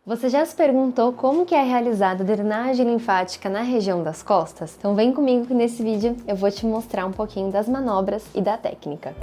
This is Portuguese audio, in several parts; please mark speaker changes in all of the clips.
Speaker 1: Você já se perguntou como que é realizada a drenagem linfática na região das costas? Então vem comigo que nesse vídeo eu vou te mostrar um pouquinho das manobras e da técnica.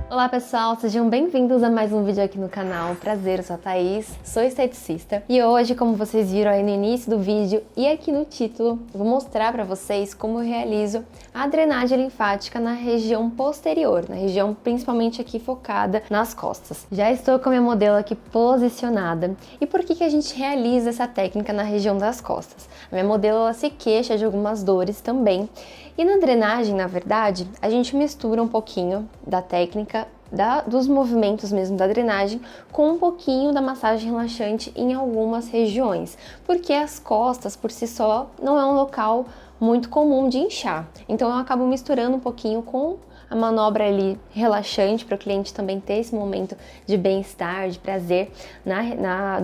Speaker 1: Olá pessoal, sejam bem-vindos a mais um vídeo aqui no canal. Prazer, eu sou a Thaís, sou esteticista e hoje, como vocês viram aí no início do vídeo e aqui no título, eu vou mostrar para vocês como eu realizo a drenagem linfática na região posterior, na região principalmente aqui focada nas costas. Já estou com a minha modelo aqui posicionada. E por que a gente realiza essa técnica na região das costas? A minha modelo ela se queixa de algumas dores também. E na drenagem, na verdade, a gente mistura um pouquinho da técnica dos movimentos mesmo da drenagem com um pouquinho da massagem relaxante em algumas regiões, porque as costas por si só não é um local muito comum de inchar. Então eu acabo misturando um pouquinho com a manobra ali relaxante para o cliente também ter esse momento de bem-estar, de prazer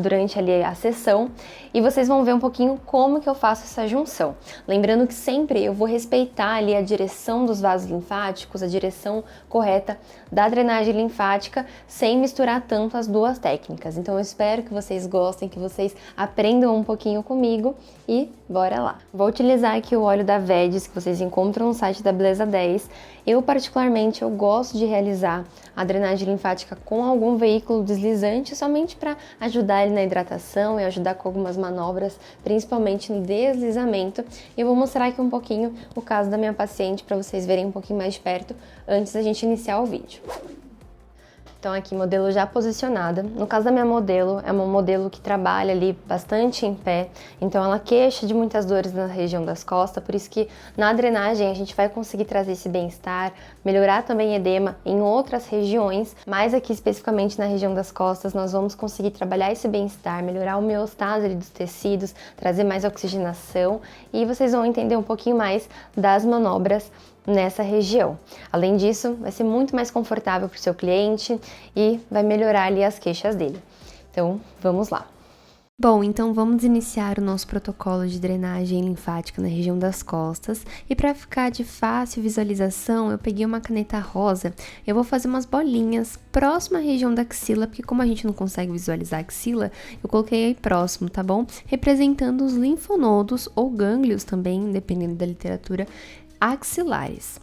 Speaker 1: durante ali a sessão. E vocês vão ver um pouquinho como que eu faço essa junção. Lembrando que sempre eu vou respeitar ali a direção dos vasos linfáticos, a direção correta da drenagem linfática, sem misturar tanto as duas técnicas. Então eu espero que vocês gostem, que vocês aprendam um pouquinho comigo e bora lá. Vou utilizar aqui o óleo da Vedis que vocês encontram no site da Beleza 10. Eu particularmente gosto de realizar a drenagem linfática com algum veículo deslizante somente para ajudar ele na hidratação e ajudar com algumas manobras, principalmente no deslizamento. E eu vou mostrar aqui um pouquinho o caso da minha paciente para vocês verem um pouquinho mais de perto antes da gente iniciar o vídeo. Então aqui, modelo já posicionada. No caso da minha modelo, é uma modelo que trabalha ali bastante em pé, então ela queixa de muitas dores na região das costas, por isso que na drenagem a gente vai conseguir trazer esse bem-estar, melhorar também edema em outras regiões, mas aqui especificamente na região das costas nós vamos conseguir trabalhar esse bem-estar, melhorar a homeostase ali dos tecidos, trazer mais oxigenação e vocês vão entender um pouquinho mais das manobras nessa região. Além disso, vai ser muito mais confortável para o seu cliente e vai melhorar ali as queixas dele. Então, vamos lá. Bom, então vamos iniciar o nosso protocolo de drenagem linfática na região das costas e para ficar de fácil visualização, eu peguei uma caneta rosa, eu vou fazer umas bolinhas próximo à região da axila, porque como a gente não consegue visualizar a axila, eu coloquei aí próximo, tá bom? Representando os linfonodos ou gânglios também, dependendo da literatura, axilares.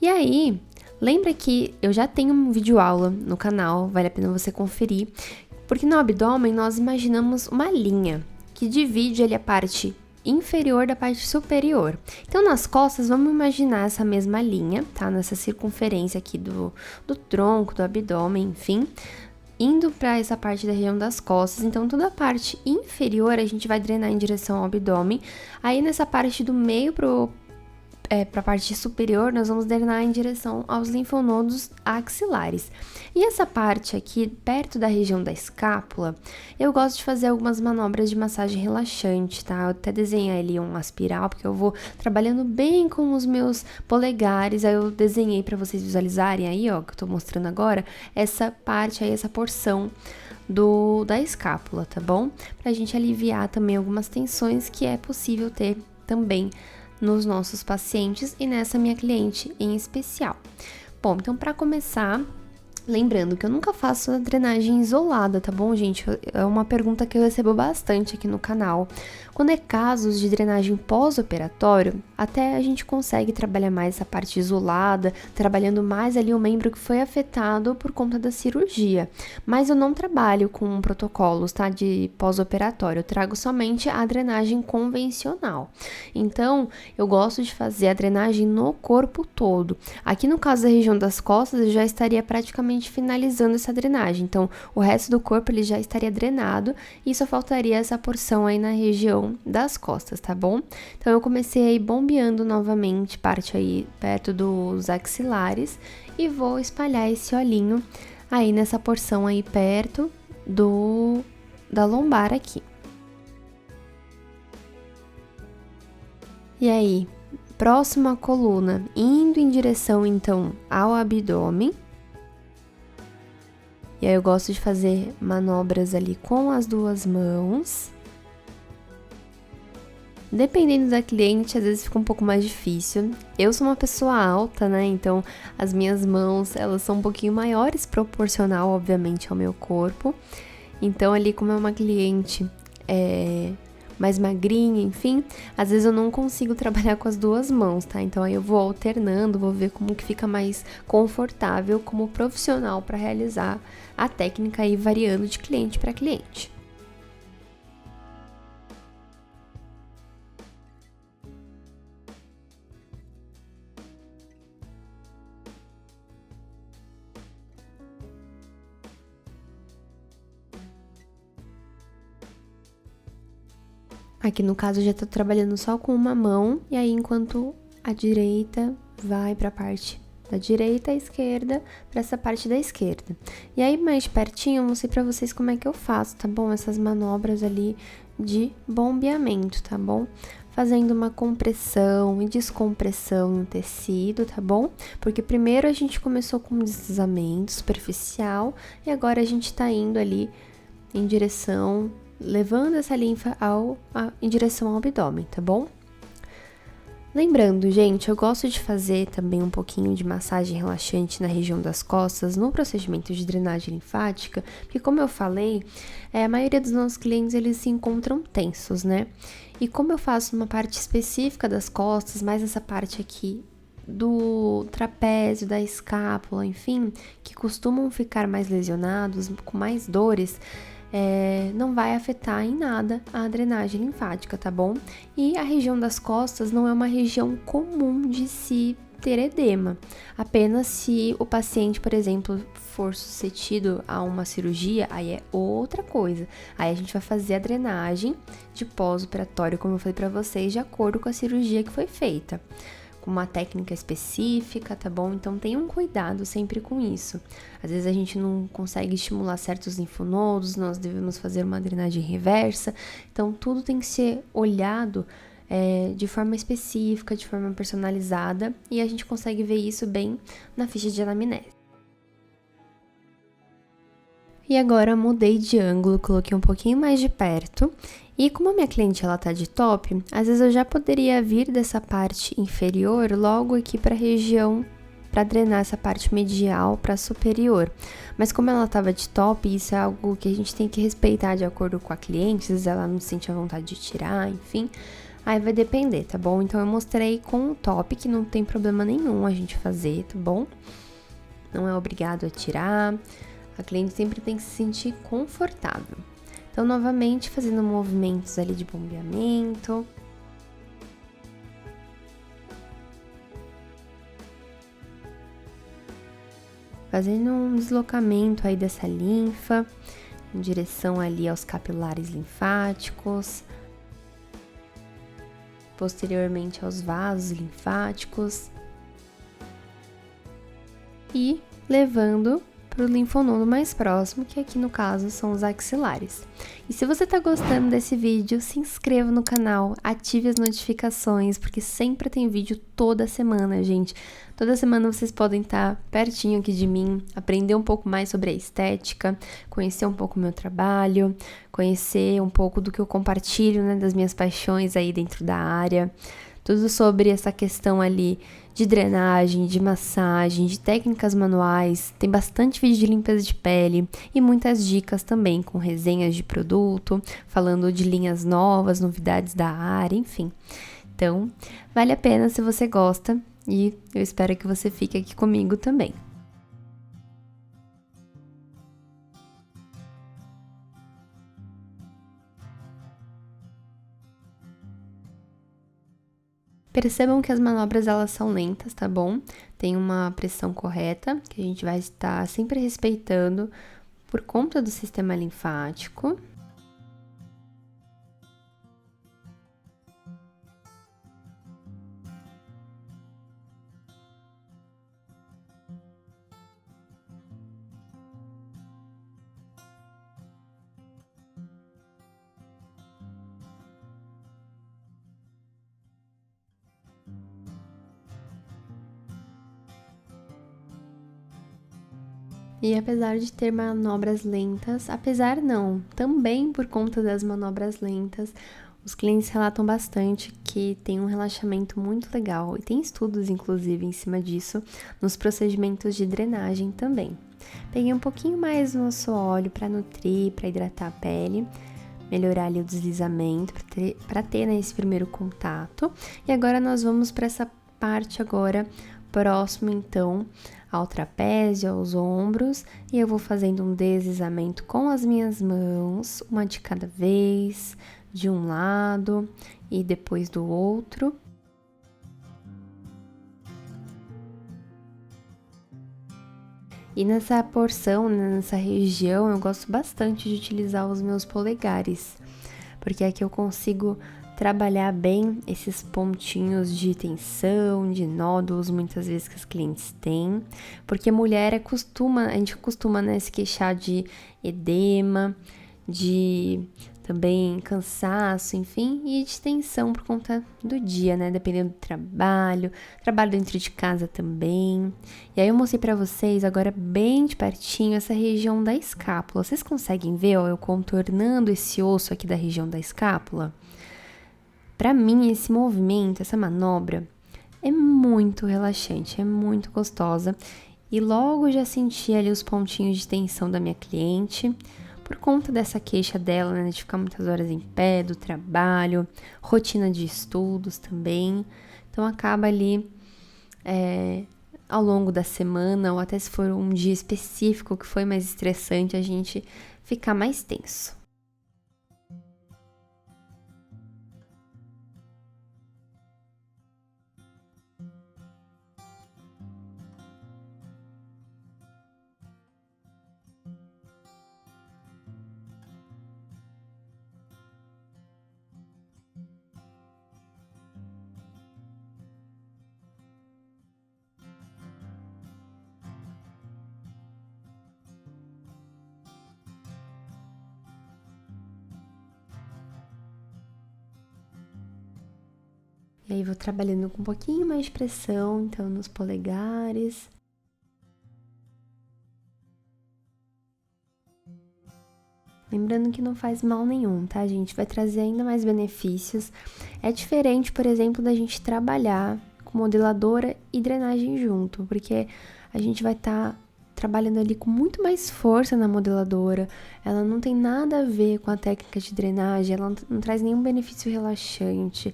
Speaker 1: E aí, lembra que eu já tenho um vídeo aula no canal, vale a pena você conferir, porque no abdômen nós imaginamos uma linha que divide ali a parte inferior da parte superior. Então nas costas vamos imaginar essa mesma linha, tá? Nessa circunferência aqui do tronco, do abdômen, enfim, indo para essa parte da região das costas. Então toda a parte inferior a gente vai drenar em direção ao abdômen. Aí nessa parte do meio para a parte superior, nós vamos drenar em direção aos linfonodos axilares. E essa parte aqui, perto da região da escápula, eu gosto de fazer algumas manobras de massagem relaxante, tá? Eu até desenhei ali uma espiral, porque eu vou trabalhando bem com os meus polegares, aí eu desenhei para vocês visualizarem aí, ó, que eu tô mostrando agora, essa parte aí, essa porção da escápula, tá bom? Pra gente aliviar também algumas tensões que é possível ter também nos nossos pacientes e nessa minha cliente em especial. Bom, então para começar, lembrando que eu nunca faço a drenagem isolada, tá bom, gente? É uma pergunta que eu recebo bastante aqui no canal. Quando é casos de drenagem pós-operatório, até a gente consegue trabalhar mais essa parte isolada, trabalhando mais ali o membro que foi afetado por conta da cirurgia. Mas eu não trabalho com protocolos, tá, de pós-operatório, eu trago somente a drenagem convencional. Então, eu gosto de fazer a drenagem no corpo todo. Aqui no caso da região das costas, eu já estaria praticamente finalizando essa drenagem. Então, o resto do corpo ele já estaria drenado e só faltaria essa porção aí na região das costas, tá bom? Então eu comecei aí bombeando novamente parte aí perto dos axilares e vou espalhar esse olhinho aí nessa porção aí perto da lombar aqui. E aí, próxima coluna, indo em direção então ao abdômen. E aí eu gosto de fazer manobras ali com as duas mãos. Dependendo da cliente, às vezes fica um pouco mais difícil. Eu sou uma pessoa alta, né? Então as minhas mãos, elas são um pouquinho maiores, proporcional, obviamente, ao meu corpo. Então ali, como é uma cliente mais magrinha, enfim, às vezes eu não consigo trabalhar com as duas mãos, tá? Então aí eu vou alternando, vou ver como que fica mais confortável como profissional para realizar a técnica aí, variando de cliente para cliente. Aqui no caso eu já tô trabalhando só com uma mão, e aí enquanto a direita vai para a parte da direita, a esquerda para essa parte da esquerda. E aí mais pertinho eu mostrei para vocês como é que eu faço, tá bom? Essas manobras ali de bombeamento, tá bom? Fazendo uma compressão e descompressão no tecido, tá bom? Porque primeiro a gente começou com um deslizamento superficial e agora a gente tá indo ali em direção, levando essa linfa em direção ao abdômen, tá bom? Lembrando, gente, eu gosto de fazer também um pouquinho de massagem relaxante na região das costas no procedimento de drenagem linfática, porque como eu falei, a maioria dos nossos clientes, eles se encontram tensos, né? E como eu faço uma parte específica das costas, mais essa parte aqui do trapézio, da escápula, enfim, que costumam ficar mais lesionados, com mais dores, não vai afetar em nada a drenagem linfática, tá bom? E a região das costas não é uma região comum de se ter edema, apenas se o paciente, por exemplo, for suscetido a uma cirurgia, aí é outra coisa. Aí a gente vai fazer a drenagem de pós-operatório, como eu falei pra vocês, de acordo com a cirurgia que foi feita, com uma técnica específica, tá bom? Então tenham cuidado sempre com isso. Às vezes a gente não consegue estimular certos linfonodos, nós devemos fazer uma drenagem reversa. Então tudo tem que ser olhado de forma específica, de forma personalizada, e a gente consegue ver isso bem na ficha de anamnese. E agora mudei de ângulo, coloquei um pouquinho mais de perto. E como a minha cliente ela tá de top, às vezes eu já poderia vir dessa parte inferior logo aqui para a região, para drenar essa parte medial para superior. Mas como ela tava de top, isso é algo que a gente tem que respeitar de acordo com a cliente, às vezes ela não sente a vontade de tirar, enfim. Aí vai depender, tá bom? Então eu mostrei com o top, que não tem problema nenhum a gente fazer, tá bom? Não é obrigado a tirar. A cliente sempre tem que se sentir confortável. Então, novamente, fazendo movimentos ali de bombeamento. Fazendo um deslocamento aí dessa linfa, em direção ali aos capilares linfáticos. Posteriormente aos vasos linfáticos. E levando para o linfonodo mais próximo, que aqui no caso são os axilares. E se você tá gostando desse vídeo, se inscreva no canal, ative as notificações, porque sempre tem vídeo toda semana, gente. Toda semana vocês podem estar pertinho aqui de mim, aprender um pouco mais sobre a estética, conhecer um pouco o meu trabalho, conhecer um pouco do que eu compartilho, né, das minhas paixões aí dentro da área. Tudo sobre essa questão ali de drenagem, de massagem, de técnicas manuais. Tem bastante vídeo de limpeza de pele e muitas dicas também, com resenhas de produto, falando de linhas novas, novidades da área, enfim. Então, vale a pena se você gosta e eu espero que você fique aqui comigo também. Percebam que as manobras elas são lentas, tá bom? Tem uma pressão correta, que a gente vai estar sempre respeitando por conta do sistema linfático. E apesar de ter manobras lentas, apesar não, também por conta das manobras lentas, Os clientes relatam bastante que tem um relaxamento muito legal e tem estudos, inclusive, em cima disso, nos procedimentos de drenagem também. Peguei um pouquinho mais do nosso óleo para nutrir, para hidratar a pele, melhorar ali o deslizamento, para ter né, esse primeiro contato. E agora nós vamos para essa parte agora, próximo então ao trapézio, aos ombros, e eu vou fazendo um deslizamento com as minhas mãos, uma de cada vez, de um lado e depois do outro. E nessa porção, nessa região, eu gosto bastante de utilizar os meus polegares, porque aqui eu consigo trabalhar bem esses pontinhos de tensão, de nódulos, muitas vezes que as clientes têm, porque mulher a gente costuma né, se queixar de edema, de também cansaço, enfim, e de tensão por conta do dia, né? Dependendo do trabalho dentro de casa também. E aí eu mostrei pra vocês agora bem de pertinho essa região da escápula. Vocês conseguem ver, ó, eu contornando esse osso aqui da região da escápula? Pra mim, esse movimento, essa manobra, é muito relaxante, é muito gostosa. E logo já senti ali os pontinhos de tensão da minha cliente, por conta dessa queixa dela, né, de ficar muitas horas em pé, do trabalho, rotina de estudos também. Então, acaba ali, ao longo da semana, ou até se for um dia específico que foi mais estressante, a gente ficar mais tenso. E aí vou trabalhando com um pouquinho mais de pressão, então nos polegares. Lembrando que não faz mal nenhum, tá, gente? Vai trazer ainda mais benefícios. É diferente, por exemplo, da gente trabalhar com modeladora e drenagem junto, porque a gente vai estar trabalhando ali com muito mais força na modeladora. Ela não tem nada a ver com a técnica de drenagem, ela não traz nenhum benefício relaxante.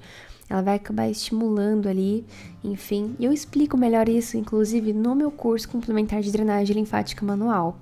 Speaker 1: Ela vai acabar estimulando ali, enfim. E eu explico melhor isso, inclusive, no meu curso complementar de drenagem linfática manual.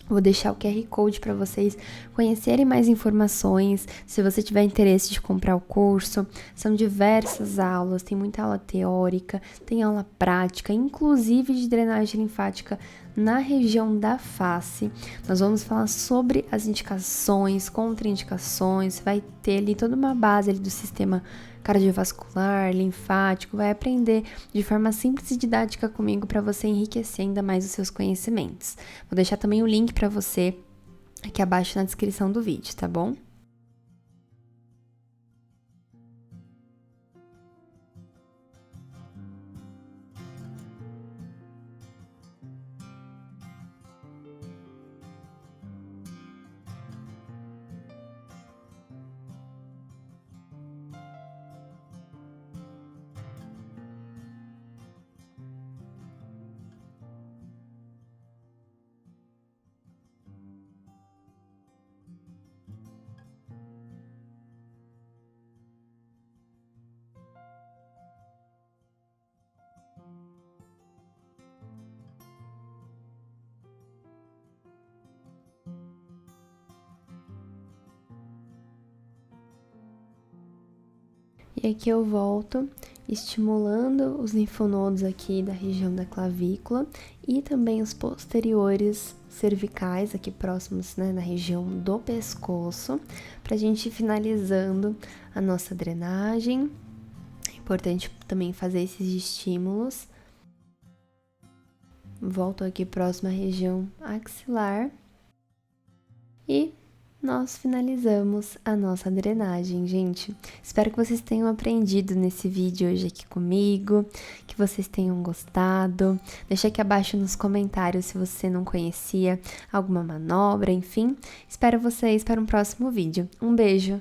Speaker 1: Vou deixar o QR Code para vocês conhecerem mais informações, se você tiver interesse de comprar o curso. São diversas aulas, tem muita aula teórica, tem aula prática, inclusive de drenagem linfática na região da face. Nós vamos falar sobre as indicações, contraindicações, vai ter ali toda uma base ali do sistema cardiovascular, linfático, vai aprender de forma simples e didática comigo para você enriquecer ainda mais os seus conhecimentos. Vou deixar também o link para você aqui abaixo na descrição do vídeo, tá bom? E aqui eu volto estimulando os linfonodos aqui da região da clavícula e também os posteriores cervicais aqui próximos, né, na região do pescoço, pra gente ir finalizando a nossa drenagem. É importante também fazer esses estímulos. Volto aqui próximo à região axilar e nós finalizamos a nossa drenagem, gente. Espero que vocês tenham aprendido nesse vídeo hoje aqui comigo, que vocês tenham gostado. Deixa aqui abaixo nos comentários se você não conhecia alguma manobra, enfim. Espero vocês para um próximo vídeo. Um beijo!